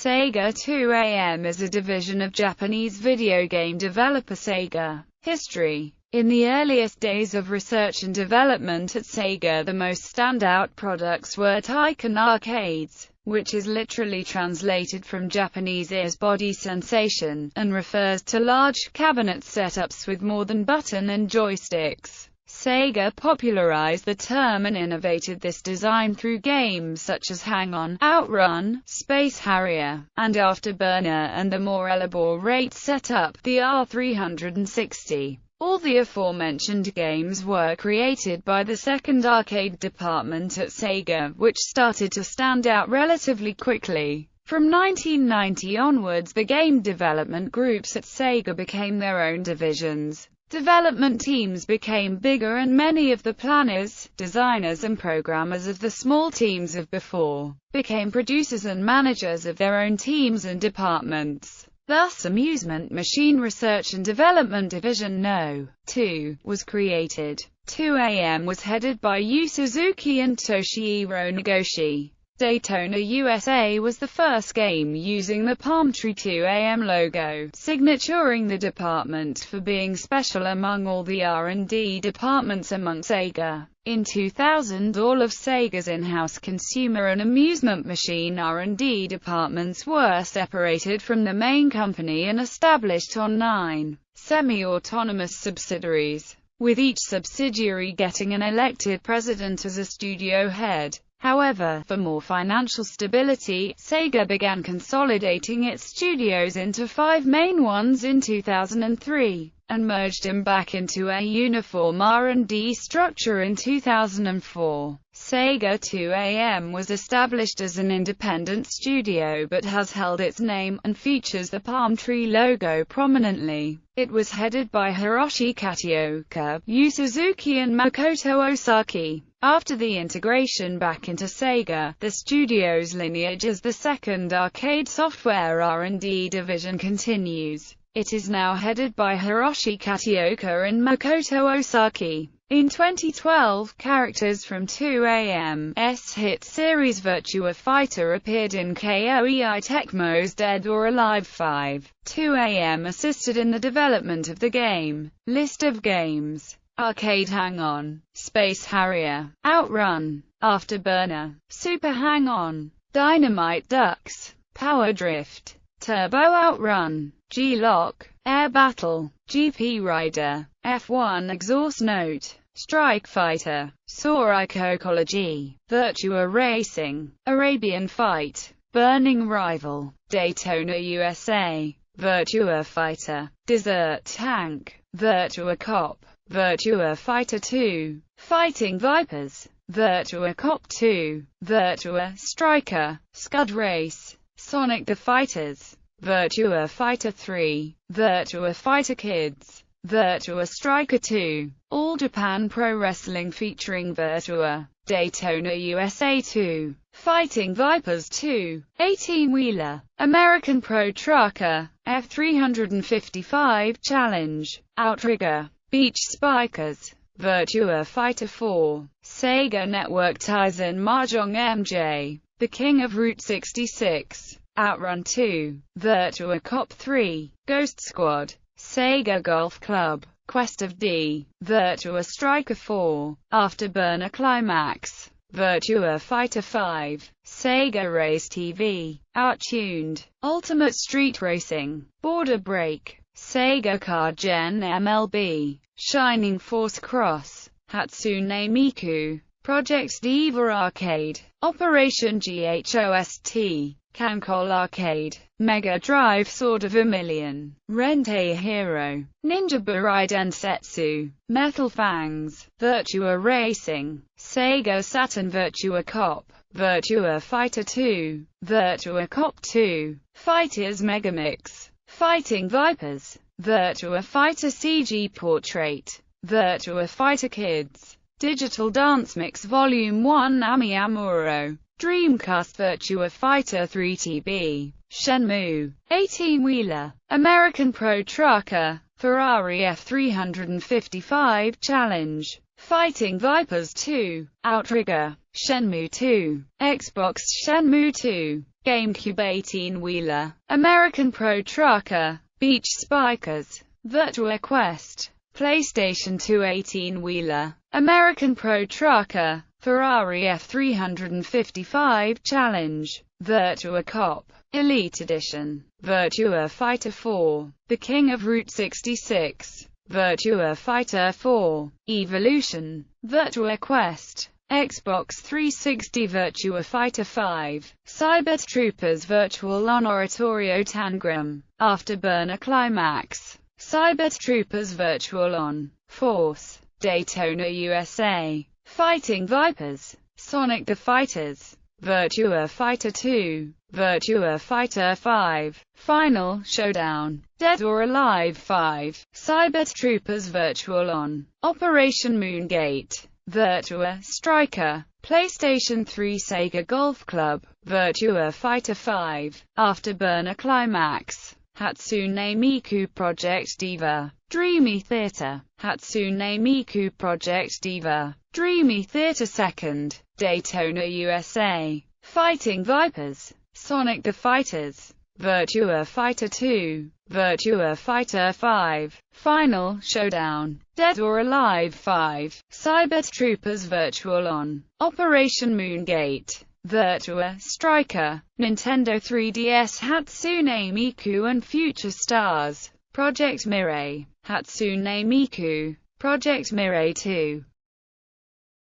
Sega 2AM is a division of Japanese video game developer Sega. History. In the earliest days of research and development at Sega, the most standout products were Taiken arcades, which is literally translated from Japanese as body sensation, and refers to large cabinet setups with more than button and joysticks. Sega popularized the term and innovated this design through games such as Hang-On, Outrun, Space Harrier, and Afterburner, and the more elaborate setup, the R360. All the aforementioned games were created by the second arcade department at Sega, which started to stand out relatively quickly. From 1990 onwards, the game development groups at Sega became their own divisions. Development teams became bigger, and many of the planners, designers and programmers of the small teams of before became producers and managers of their own teams and departments. Thus, Amusement Machine Research and Development Division No. 2 was created. 2AM was headed by Yu Suzuki and Toshihiro Nagoshi. Daytona USA was the first game using the palm tree 2AM logo, signaturing the department for being special among all the R&D departments among Sega. In 2000, all of Sega's in-house consumer and amusement machine R&D departments were separated from the main company and established on 9 semi-autonomous subsidiaries, with each subsidiary getting an elected president as a studio head. However, for more financial stability, Sega began consolidating its studios into 5 main ones in 2003, and merged them back into a uniform R&D structure in 2004. Sega 2AM was established as an independent studio but has held its name, and features the palm tree logo prominently. It was headed by Hiroshi Kataoka, Yu Suzuki and Makoto Osaki. After the integration back into Sega, the studio's lineage as the second arcade software R&D division continues. It is now headed by Hiroshi Kataoka and Makoto Osaki. In 2012, characters from 2AM's hit series Virtua Fighter appeared in KOEI Tecmo's Dead or Alive 5. 2AM assisted in the development of the game. List of games: Arcade Hang-On, Space Harrier, Outrun, Afterburner, Super Hang-On, Dynamite Ducks, Power Drift, Turbo Outrun, G-Lock, Air Battle, GP Rider, F1 Exhaust Note, Strike Fighter, Sauricology, Virtua Racing, Arabian Fight, Burning Rival, Daytona USA, Virtua Fighter, Desert Tank, Virtua Cop, Virtua Fighter 2, Fighting Vipers, Virtua Cop 2, Virtua Striker, Scud Race, Sonic the Fighters, Virtua Fighter 3, Virtua Fighter Kids, Virtua Striker 2, All Japan Pro Wrestling featuring Virtua, Daytona USA 2, Fighting Vipers 2, 18-wheeler, American Pro Trucker, F355 Challenge, Outrigger, Beach Spikers, Virtua Fighter 4, Sega Network Taisen Mahjong MJ, The King of Route 66, Outrun 2, Virtua Cop 3, Ghost Squad, Sega Golf Club, Quest of D, Virtua Striker 4, Afterburner Climax, Virtua Fighter 5, Sega Race TV, Outtuned, Ultimate Street Racing, Border Break, Sega Card Gen MLB, Shining Force Cross, Hatsune Miku, Project Diva Arcade, Operation GHOST, Cancol Arcade, Mega Drive Sword of Vermilion, Rente Hero, Ninja Burai Densetsu, Metal Fangs, Virtua Racing, Sega Saturn Virtua Cop, Virtua Fighter 2, Virtua Cop 2, Fighters Megamix, Fighting Vipers, Virtua Fighter CG Portrait, Virtua Fighter Kids, Digital Dance Mix Volume 1 Ami Amuro, Dreamcast Virtua Fighter 3TB, Shenmue, 18-wheeler, American Pro Trucker, Ferrari F355 Challenge, Fighting Vipers 2, Outrigger, Shenmue 2, Xbox Shenmue 2, GameCube 18-wheeler, American Pro Trucker, Beach Spikers, Virtua Quest, PlayStation 2 18-wheeler, American Pro Trucker, Ferrari F355 Challenge, Virtua Cop, Elite Edition, Virtua Fighter 4, The King of Route 66, Virtua Fighter 4, Evolution, Virtua Quest, Xbox 360 Virtua Fighter 5, Cyber Troopers Virtual On Oratorio Tangram, Afterburner Climax, Cyber Troopers Virtual On, Force, Daytona USA, Fighting Vipers, Sonic the Fighters, Virtua Fighter 2, Virtua Fighter 5, Final Showdown, Dead or Alive 5, Cyber Troopers Virtual On, Operation Moongate, Virtua Striker, PlayStation 3 Sega Golf Club, Virtua Fighter 5, Afterburner Climax, Hatsune Miku Project Diva, Dreamy Theater, Hatsune Miku Project Diva, Dreamy Theater 2nd, Daytona USA, Fighting Vipers, Sonic the Fighters, Virtua Fighter 2, Virtua Fighter 5, Final Showdown, Dead or Alive 5, Cyber Troopers Virtual On, Operation Moongate, Virtua Striker, Nintendo 3DS Hatsune Miku and Future Stars, Project Mirai, Hatsune Miku, Project Mirai 2,